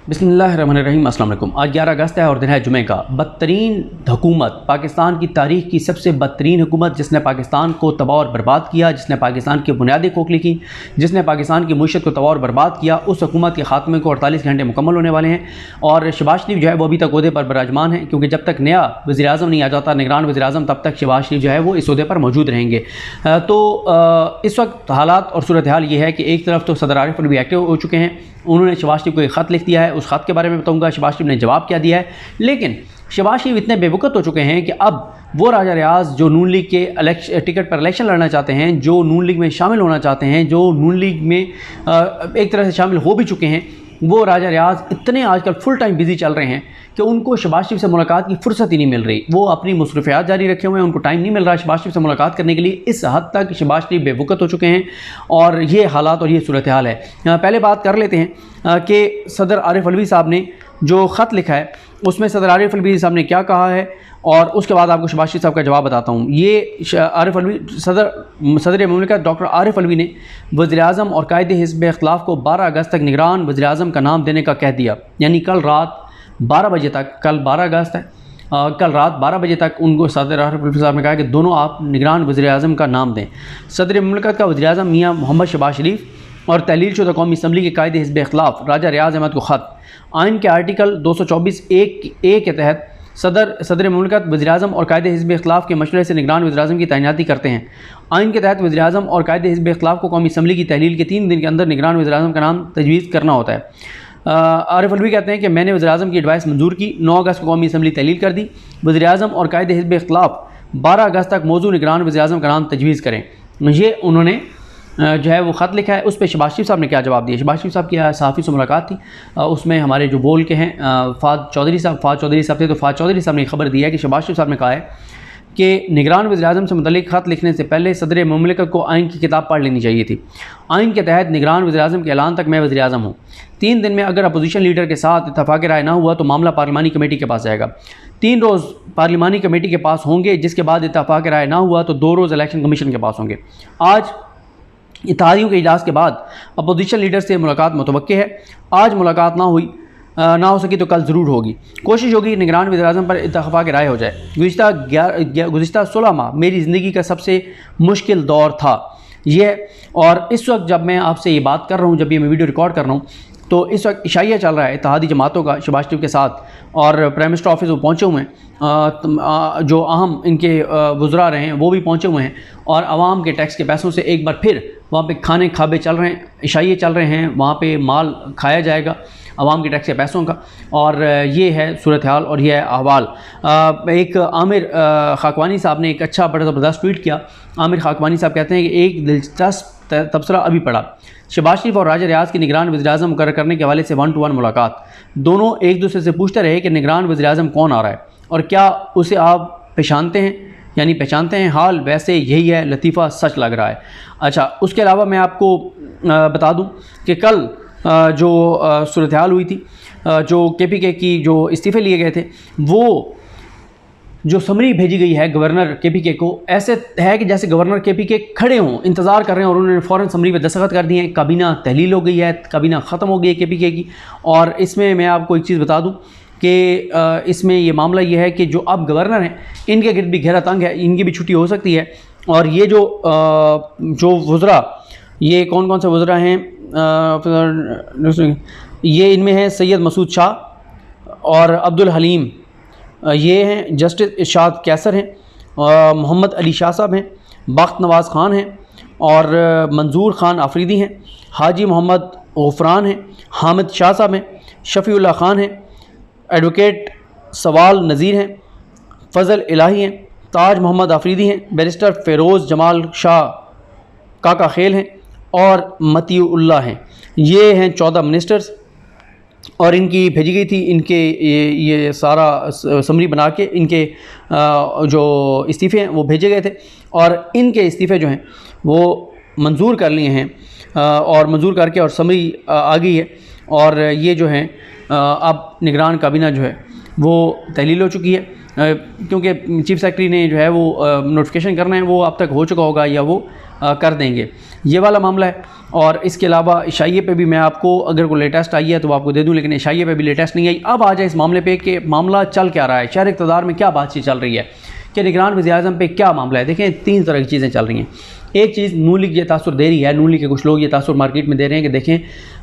बिस्मिल्लाहिर्रहमानिर्रहीम। अस्सलाम वालेकुम। आज 11 अगस्त है और दिन है जुमे का। बदतरीन हुकूमत, पाकिस्तान की तारीख़ की सबसे बदतरीन हुकूमत, जिसने पाकिस्तान को तबाह और बर्बाद किया, जिसने पाकिस्तान की बुनियादें खोखली की, जिसने पाकिस्तान की मुईशत को तबाह और बर्बाद किया, उस हुकूमत के खात्मे को 48 घंटे मुकम्मल होने वाले हैं। और शहबाज शरीफ जो है वो अभी तक ओहदे पर बराजमान है, क्योंकि जब तक नया वज़ीर आज़म नहीं आ जाता, निगरान वज़ीर आज़म, तब तक शहबाज शरीफ जो है वो इस ओहदे पर मौजूद रहेंगे। तो इस वक्त हालात और सूरत हाल ये है कि एक तरफ तो सदर आरिफ अलवी एक्टिव हो चुके हैं, उन्होंने शहबाज शरीफ को एक ख़त लिख दिया है। उस ख़त के बारे में बताऊंगा शहबाज शरीफ ने जवाब क्या दिया है। लेकिन शहबाज शरीफ इतने बेवकूफ़ हो चुके हैं कि अब वो राजा रियाज जो नून लीग के टिकट पर इलेक्शन लड़ना चाहते हैं, जो नून लीग में शामिल होना चाहते हैं, जो नून लीग में एक तरह से शामिल हो भी चुके हैं, वो राजा रियाज इतने आजकल फुल टाइम बिज़ी चल रहे हैं कि उनको शहबाज शरीफ से मुलाकात की फ़ुर्सत ही नहीं मिल रही। वो अपनी मसरूफियात जारी रखे हुए हैं, उनको टाइम नहीं मिल रहा शहबाज शरीफ से मुलाकात करने के लिए। इस हद तक शहबाज शरीफ बेवकूफ़ हो चुके हैं और ये हालात और ये सूरत हाल है। पहले बात कर लेते हैं कि सदर आरिफ अलवी साहब ने जो ख़त लिखा है उसमें सदर आरिफ अलवी साहब ने क्या कहा है, और उसके बाद आपको शहबाज शरीफ साहब का जवाब बताता हूँ। ये आरिफ अलवी सदर मुमलिकत डॉक्टर आरिफ अलवी ने वज़ीर आज़म और कायदे हिज़्ब इख्तिलाफ़ को 12 अगस्त तक निगरान वज़ीर आज़म का नाम देने का कह दिया। यानी कल रात 12 बजे तक, कल 12 अगस्त है, कल रात 12 बजे तक उनको सदर आरिफ अलवी साहब ने कहा कि दोनों आप निगरान वज़ीर आज़म का नाम दें। सदर मुमलिकत का वज़ीर आज़म मियाँ मोहम्मद शहबाज शरीफ और तहलील शुदा कौमी असम्बली के कायदे हिज़्ब इख्तिलाफ़ राजा रियाज अहमद को ख़त। आइन के आर्टिकल 224(1) के तहत सदर मुमलिकत वज़ीर आज़म और कायदे हिज़्ब इख्तिलाफ़ के मशवरे से निगरान वज़ीर आज़म की तैनाती करते हैं। आइन के तहत वज़ीर आज़म और कायदे हिज़्ब इख्तिलाफ़ को कौमी असम्बली की तहलील के 3 दिन के अंदर निगरान वज़ीर आज़म का नाम तजवीज़ करना होता है। आरिफ अलवी कहते हैं कि मैंने वज़ीर आज़म की एडवाइस मंजूर की, 9 अगस्त को कौमी असम्बली तहलील कर दी। वज़ीर आज़म और कायदे हिज़्ब इख्तिलाफ़ 12 अगस्त तक मौजू निगरान वज़ीर आज़म का नाम तजवीज़ करें। ये उन्होंने जो है वो ख़त लिखा है। उस पर शहबाज शरीफ साहब ने क्या जवाब दिया। शहबाज शरीफ साहब की सहाफ़ी से मुलाकात थी, उसमें हमारे जो बोल के हैं फ़ाद चौधरी साहब थे, तो फ़ाद चौधरी साहब ने खबर दी है कि शहबाज शरीफ साहब ने कहा है कि निगरान वज़ीर आज़म से मुतल्लिक़ ख़त लिखने से पहले सदर मुमलिकत को आइन की किताब पढ़ लेनी चाहिए थी। आइन के तहत निगरान वज़ीर आज़म के ऐलान तक मैं वज़ीर आज़म हूँ। 3 दिन में अगर अपोजिशन लीडर के साथ इत्तफ़ाक़ राय ना हुआ तो मामला पार्लिमानी कमेटी के पास जाएगा। 3 रोज़ पार्लिमानी कमेटी के पास होंगे, जिसके बाद इत्तफ़ाक़ राय ना हुआ तो 2 रोज़ इलेक्शन कमीशन के पास होंगे। आज इत्तेहादियों के इजलास के बाद अपोजिशन लीडर से मुलाकात मुतवक्के है। आज मुलाकात ना हो सकी तो कल ज़रूर होगी। कोशिश होगी निगरान वज़ीर आज़म पर इत्तफ़ाक़ राय हो जाए। गुज़िश्ता 16 माह मेरी ज़िंदगी का सबसे मुश्किल दौर था ये। और इस वक्त जब मैं आपसे ये बात कर रहा हूँ, जब ये मैं वीडियो रिकॉर्ड कर रहा हूँ, तो इस वक्त इशाइया चल रहा है इत्तेहादी जमातों का शहबाज शरीफ के साथ, और प्राइम मिनिस्टर ऑफिस वो पहुँचे हुए हैं, जो अहम इनके वज़रा रहे हैं वो भी पहुँचे हुए हैं, और आवाम के टैक्स के पैसों से एक बार फिर वहाँ पे खाने खाबे चल रहे हैं, इशाइये चल रहे हैं, वहाँ पे माल खाया जाएगा आवाम के टैक्स के पैसों का। और ये है सूरत हाल और ये है अहवाल। एक आमिर खाकवानी साहब ने एक अच्छा बड़ा ज़बरदस्त ट्वीट किया। आमिर खाकवानी साहब कहते हैं कि एक दिलचस्प तबसरा अभी पड़ा, शहबाज शरीफ और राजा रियाज की निगरान वज़ीर आज़म मुकर्रर करने के हवाले से 1-to-1 मुलाकात। दोनों एक दूसरे से पूछते रहे कि निगरान वज़ीर आज़म कौन आ रहा है और क्या उसे आप पहचानते हैं, यानी पहचानते हैं। हाल वैसे यही है, लतीफ़ा सच लग रहा है। अच्छा, उसके अलावा मैं आपको बता दूं कि कल जो सूरत हाल हुई थी, जो KPK की जो इस्तीफ़े लिए गए थे, वो जो समरी भेजी गई है गवर्नर KPK को, ऐसे है कि जैसे गवर्नर KPK खड़े हों, इंतज़ार कर रहे हैं, और उन्होंने फ़ौरन समरी पर दस्तखत कर दिए हैं। काबीना तहलील हो गई है, काबीना ख़त्म हो गई है KPK की। और इसमें मैं आपको एक चीज़ बता दूँ कि इसमें ये मामला ये है कि जो अब गवर्नर हैं, इनके गिर्द भी घेरा तंग है, इनकी भी छुट्टी हो सकती है। और ये जो वज़रा, ये कौन कौन से वज़रा हैं, ये इनमें हैं सैयद मसूद शाह और अब्दुल हलीम, ये हैं जस्टिस इरशाद कैसर हैं, मोहम्मद अली शाह साहब हैं, बख्त नवाज़ ख़ान हैं, और मंजूर ख़ान आफरीदी हैं, हाजी मोहम्मद गफ़रान हैं, हामिद शाह साहब हैं, शफ़ीउल्लाह ख़ान हैं, एडवोकेट सवाल नज़ीर हैं, फ़ज़ल इलाही हैं, ताज मोहम्मद आफरीदी हैं, बैरिस्टर फ़िरोज़ जमाल शाह काका खेल हैं, और मतीउल्लाह हैं। ये हैं 14 मिनिस्टर्स, और इनकी भेजी गई थी, इनके ये सारा समरी बना के इनके जो इस्तीफ़े हैं वो भेजे गए थे, और इनके इस्तीफ़े जो हैं वो मंजूर कर लिए हैं, और मंजूर करके और समरी आ गई है। और ये जो हैं अब निगरान काबीना जो है वो तहलील हो चुकी है, क्योंकि चीफ़ सेक्रेटरी ने जो है वो नोटिफिकेशन करना है, वो अब तक हो चुका होगा या वो कर देंगे, ये वाला मामला है। और इसके अलावा इशाइये पे भी मैं आपको अगर कोई लेटेस्ट आई है तो वो आपको दे दूं, लेकिन इशाइये पे भी लेटेस्ट नहीं आई। अब आ जाए इस मामले पे कि मामला चल क्या रहा है, शहर इक़्तिदार में क्या बातचीत चल रही है, कि निगरान वज़ीर-ए-आज़म पे क्या मामला है। देखें, 3 तरह की चीज़ें चल रही हैं। एक चीज़ नून लीग ये तासुर दे रही है, नून लीग के कुछ लोग ये तासुर मार्केट में दे रहे हैं कि देखें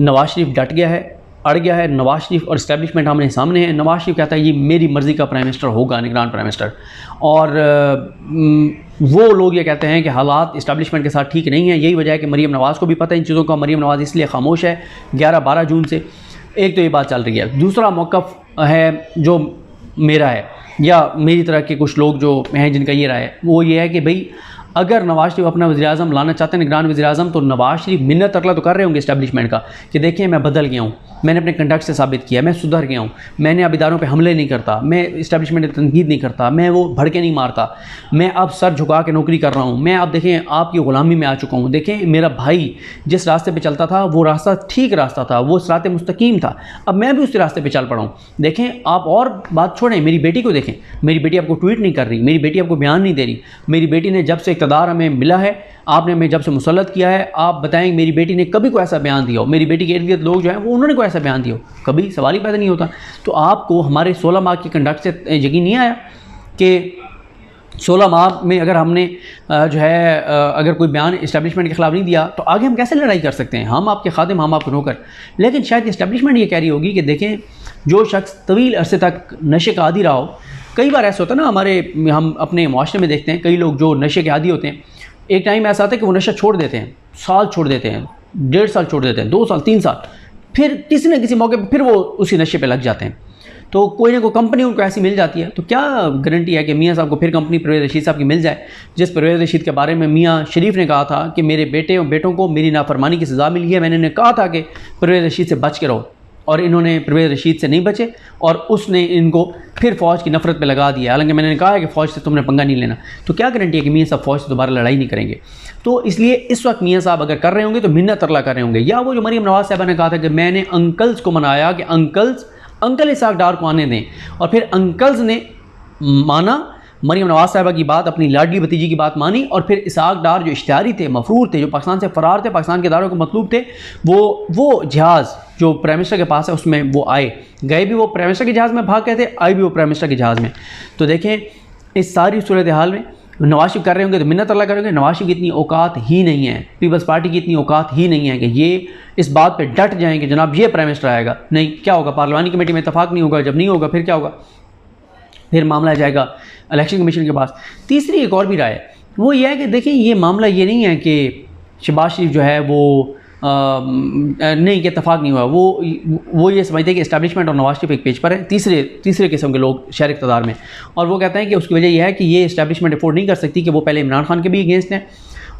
नवाज शरीफ डट गया है, अड़ गया है, नवाज शरीफ और इस्टेब्लिशमेंट आमने सामने है। नवाज शरीफ कहता है ये मेरी मर्ज़ी का प्राइम मिनिस्टर होगा, निगरान प्राइम मिनिस्टर, और वो लोग ये कहते हैं कि हालात इस्टेब्लिशमेंट के साथ ठीक नहीं है। यही वजह है कि मरीम नवाज़ को भी पता है इन चीज़ों का, मरीम नवाज़ इसलिए खामोश है 11-12 जून से। एक तो ये बात चल रही है। दूसरा मौक़िफ़ है जो मेरा है या मेरी तरह के कुछ लोग जो हैं जिनका ये राय है, वो ये है कि भाई अगर नवाज शरीफ अपना वज़ीर-ए-आज़म लाना चाहते हैं, निगरान वज़ीर-ए-आज़म, तो नवाज शरीफ मिन्नत अकला तो कर रहे होंगे इस्टेब्लिशमेंट का कि देखिए मैं बदल गया हूँ, मैंने अपने कंडक्ट से साबित किया, मैं सुधर गया हूँ, मैंने अब इदारों पे हमले नहीं करता, मैं इस्टेब्लिशमेंट की तनकीद नहीं करता, मैं वो भड़के नहीं मारता, मैं अब सर झुका के नौकरी कर रहा हूँ, मैं अब देखें आपकी ग़ुलामी में आ चुका हूँ, देखें मेरा भाई जिस रास्ते पर चलता था वो रास्ता ठीक रास्ता था, वो सिरात मुस्तकीम था, अब मैं भी उसी रास्ते पर चल पड़ा हूँ। देखें आप और बात छोड़ें, मेरी बेटी को देखें, मेरी बेटी आपको ट्वीट नहीं कर रही, मेरी बेटी आपको बयान नहीं दे रही, मेरी बेटी ने जब से इक़्तिदार हमें मिला है, आपने हमें जब से मुसल्लत किया है, आप बताएं मेरी बेटी ने कभी कोई ऐसा बयान दिया हो, मेरी बेटी के इर्द गिर्द लोग जो हैं वो उन्होंने कोई ऐसा बयान दिया हो, कभी सवाल ही पैदा नहीं होता। तो आपको हमारे 16 माह के कंडक्ट से यकीन नहीं आया कि 16 माह में अगर हमने जो है अगर कोई बयान इस्टेब्लिशमेंट के ख़िलाफ़ नहीं दिया तो आगे हम कैसे लड़ाई कर सकते हैं? हम आपके खादिम, हम आपको नौकर। लेकिन शायद इस्टेब्लिशमेंट ये कह रही होगी कि देखें जो शख्स तवील अरसे तक नशे का आदी रहा हो, कई बार ऐसा होता है ना, हम अपने मुआशरे में देखते हैं कई लोग जो नशे के आदी होते हैं, एक टाइम ऐसा आता है कि वो नशा छोड़ देते हैं, साल छोड़ देते हैं, 1.5 साल छोड़ देते हैं, 2 साल 3 साल, फिर किसी न किसी मौके पे फिर वो उसी नशे पे लग जाते हैं। तो कोई ना कोई कंपनी उनको ऐसी मिल जाती है, तो क्या गारंटी है कि मियाँ साहब को फिर कंपनी परवेज़ रशीद साहब की मिल जाए, जिस परवेज़ रशीद के बारे में मियाँ शरीफ ने कहा था कि मेरे बेटे और बेटों को मेरी नाफरमानी की सज़ा मिली है, मैंने इन्हें कहा था कि परवेज़ रशीद से बच के रहो, और इन्होंने परवेज़ रशीद से नहीं बचे और उसने इनको फिर फ़ौज की नफ़रत पे लगा दिया। हालांकि मैंने कहा है कि फ़ौज से तुमने पंगा नहीं लेना, तो क्या गारंटी है कि मियाँ साहब फ़ौज से दोबारा लड़ाई नहीं करेंगे? तो इसलिए इस वक्त मियाँ साहब अगर कर रहे होंगे तो मिन्नत तरला कर रहे होंगे। या वो जो मरीम नवाज़ साहबा ने कहा था कि मैंने अंकल्स को मनाया कि अंकल इसाक डार को आने दें, और फिर अंकल्स ने माना मरीम नवाज़ साहबा की बात, अपनी लाडली भतीजी की बात मानी, और फिर इसाक डार जो इश्तिहारी थे, मफरूर थे, जो पाकिस्तान से फ़रार थे, पाकिस्तान के इदारों को मतलूब थे, वो जहाज़ जो प्राइम मिनिस्टर के पास है उसमें वो आए, गए भी वो प्राइम मिनिस्टर के जहाज़ में भाग गए थे, आए भी वो प्राइम मिनिस्टर के जहाज़ में। तो देखें इस सारी सूरत हाल में नवाज शरीफ कर रहे होंगे तो मिन्नत अल्लाह करेंगे। नवाज शरीफ की इतनी औकात ही नहीं है, पीपल्स पार्टी की इतनी औकात ही नहीं है कि ये इस बात पे डट जाएं कि जनाब ये प्राइम मिनिस्टर आएगा। नहीं, क्या होगा? पार्लिमानी कमेटी में इत्तफाक नहीं होगा, जब नहीं होगा फिर क्या होगा? फिर मामला जाएगा इलेक्शन कमीशन के पास। तीसरी एक और भी राय है, वो ये है कि देखिए ये मामला ये नहीं है कि शहबाज शरीफ जो है वो नहीं कि इत्तफाक नहीं हुआ, वो ये समझते हैं कि इस्टेब्लिशमेंट और नवाज शरीफ एक पेज पर है, तीसरे किस्म के लोग शहर इक़्तिदार में, और वो कहते हैं कि उसकी वजह यह है कि ये इस्टेब्लिशमेंट अफोर्ड नहीं कर सकती कि वो पहले इमरान खान के भी अगेंस्ट हैं,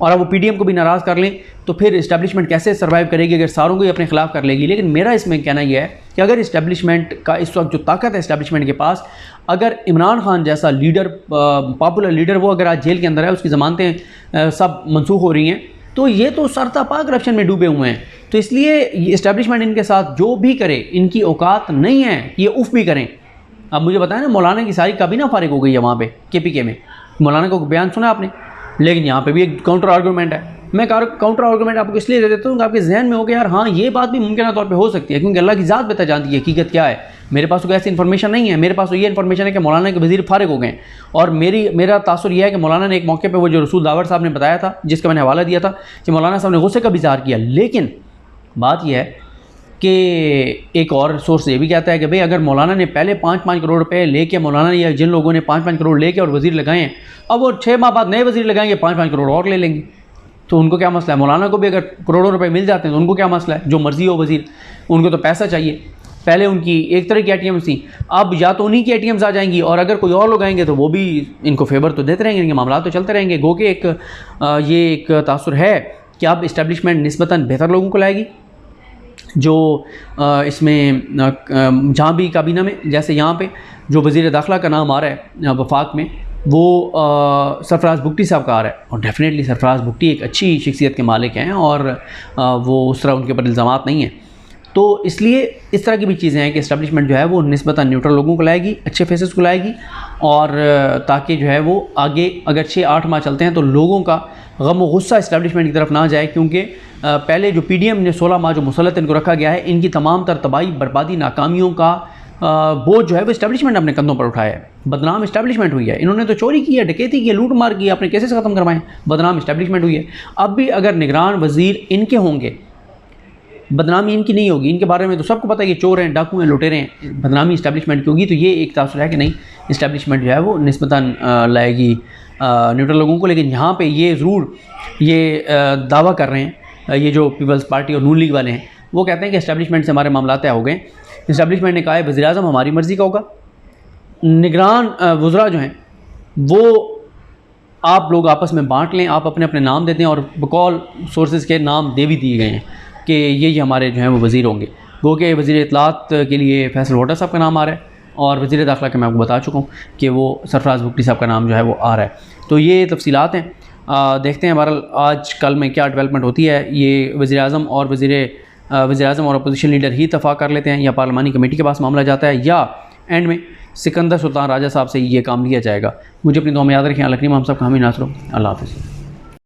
और अब वो पीडीएम को भी नाराज़ कर लें तो फिर इस्टेब्लिशमेंट कैसे सर्वाइव करेगी अगर सारों को ही अपने खिलाफ कर लेगी। लेकिन मेरा इसमें कहना यह है कि अगर इस्टेब्लिशमेंट का इस वक्त जो ताकत है इस्टेब्लिशमेंट के पास, अगर इमरान खान जैसा लीडर, पॉपुलर लीडर, वो अगर आज जेल के अंदर है, उसकी ज़मानतें सब मनसूख हो रही हैं, तो ये तो सरतापा करप्शन में डूबे हुए हैं। तो इसलिए इस्टेब्लिशमेंट इनके साथ जो भी करे, इनकी औकात नहीं है कि ये उफ भी करें। अब मुझे बताया ना, मौलाना की सारी काबीना फारिग हो गई है वहाँ पे केपीके में, मौलाना को बयान सुना आपने, लेकिन यहाँ पे भी एक काउंटर आर्गूमेंट है। मैं काउंटर आर्गूमेंट आपको इसलिए दे देता हूँ कि आपके जहन में हो गया यार हाँ ये बात भी मुमकिन तौर पे हो सकती है, क्योंकि अल्लाह की ज़ात बेहतर जानती है हकीकत क्या है। मेरे पास तो ऐसी इन्फॉर्मेशन नहीं है, मेरे पास तो ये इन्फॉर्मेशन है कि मौलाना के वज़ीर फारिग हो गए, और मेरा तासुर यह है कि मौलाना ने एक मौके पर वो जो रसूल दावर साहब ने बताया था, जिसका मैंने हवाला दिया था कि मौलाना साहब ने गुस्से का भी इज़हार किया। लेकिन बात यह है कि एक और सोर्स ये भी कहता है कि भाई अगर मौलाना ने पहले 5-5 करोड़ रुपए लेके, मौलाना या जिन लोगों ने 5-5 करोड़ लेके और वज़ीर लगाए हैं, अब वो 6 माह बाद नए वज़ीर लगाएंगे, 5-5 करोड़ और ले लेंगे, तो उनको क्या मसला है? मौलाना को भी अगर करोड़ों रुपए मिल जाते हैं तो उनको क्या मसला है? जो मर्जी हो वज़ीर, उनको तो पैसा चाहिए। पहले उनकी एक तरह की ATMs थी, अब या तो उन्हीं की ATMs आ जाएंगी, और अगर कोई और लोग आएंगे तो वो भी इनको फेवर तो देते रहेंगे, इनके मामला तो चलते रहेंगे। गो के ये एक तासुर है कि अब इस्टेब्लिशमेंट निस्बतन बेहतर लोगों को लाएगी, जो इसमें जहाँ भी काबीना में, जैसे यहाँ पे जो वज़ीर दाखिला का नाम आ रहा है वफाक में, वो सरफराज बुगटी साहब का आ रहा है, और डेफिनेटली सरफराज बुगटी एक अच्छी शख्सियत के मालिक हैं, और वो उस तरह उनके ऊपर इल्ज़ामात नहीं हैं। तो इसलिए इस तरह की भी चीज़ें हैं कि इस्टेब्लिशमेंट जो है वो निस्बतन न्यूट्रल लोगों को लाएगी, अच्छे फेसेस को लाएगी, और ताकि जो है वो आगे अगर 6-8 माह चलते हैं तो लोगों का गम व गुस्सा इस्टेब्लिशमेंट की तरफ ना जाए, क्योंकि पहले जो PDM ने 16 माह जो मुसलत इनको रखा गया है, इनकी तमाम तर तबाही, बर्बादी, नाकामियों का बोझ जो है वो इस्टेब्लिशमेंट अपने कंधों पर उठाया है। बदनाम इस्टेब्लिशमेंट हुई है, इन्होंने तो चोरी की है, डकैती की है, लूट मार की है, अपने केसेस ख़त्म करवाएं, बदनाम इस्टेब्लिशमेंट हुई है। अब भी अगर निगरान वज़ीर इनके होंगे, बदनामी इनकी नहीं होगी, इनके बारे में तो सबको पता है कि चोर हैं, डाकू हैं, लुटेरे हैं, बदनामी इस्टेब्लिशमेंट की होगी। तो ये एक तासुर है कि नहीं, इस्टेब्लिशमेंट जो है वो निस्बतन लाएगी न्यूट्रल लोगों को। लेकिन यहाँ पे ये ज़रूर ये दावा कर रहे हैं, ये जो पीपल्स पार्टी और नून लीग वाले हैं, वो कहते हैं कि इस्टेब्लिशमेंट से हमारे मामला तय हो गए। इस्टेब्लिशमेंट ने कहा है वज़ीर आज़म हमारी मर्ज़ी का होगा, निगरान वज़रा जो हैं वो आप लोग आपस में बांट लें, आप अपने अपने नाम देते हैं, और बकौल सोर्सेज़ के नाम दे भी दिए गए हैं कि ये हमारे जो हैं वो वज़ीर होंगे। गो के वज़ीर इत्तलात के लिए फैसल वोटर साहब का नाम आ रहा है, और वज़ीर दाखिला के मैं आपको बता चुका हूँ कि वो सरफराज बुगटी साहब का नाम जो है वो आ रहा है। तो ये तफसीलात हैं, देखते हैं बहरहाल आज कल में क्या डेवलपमेंट होती है। ये वज़ीर आज़म और अपोजिशन लीडर ही इत्तफ़ाक़ कर लेते हैं, या पार्लिमानी कमेटी के पास मामला जाता है, या एंड में सिकंदर सुल्तान राजा साहब से ये काम लिया जाएगा। मुझे अपनी दुआ में याद रखें। अल्लाह करीम हम सब का हामी नासरो। अल्लाह हाफ़िज़।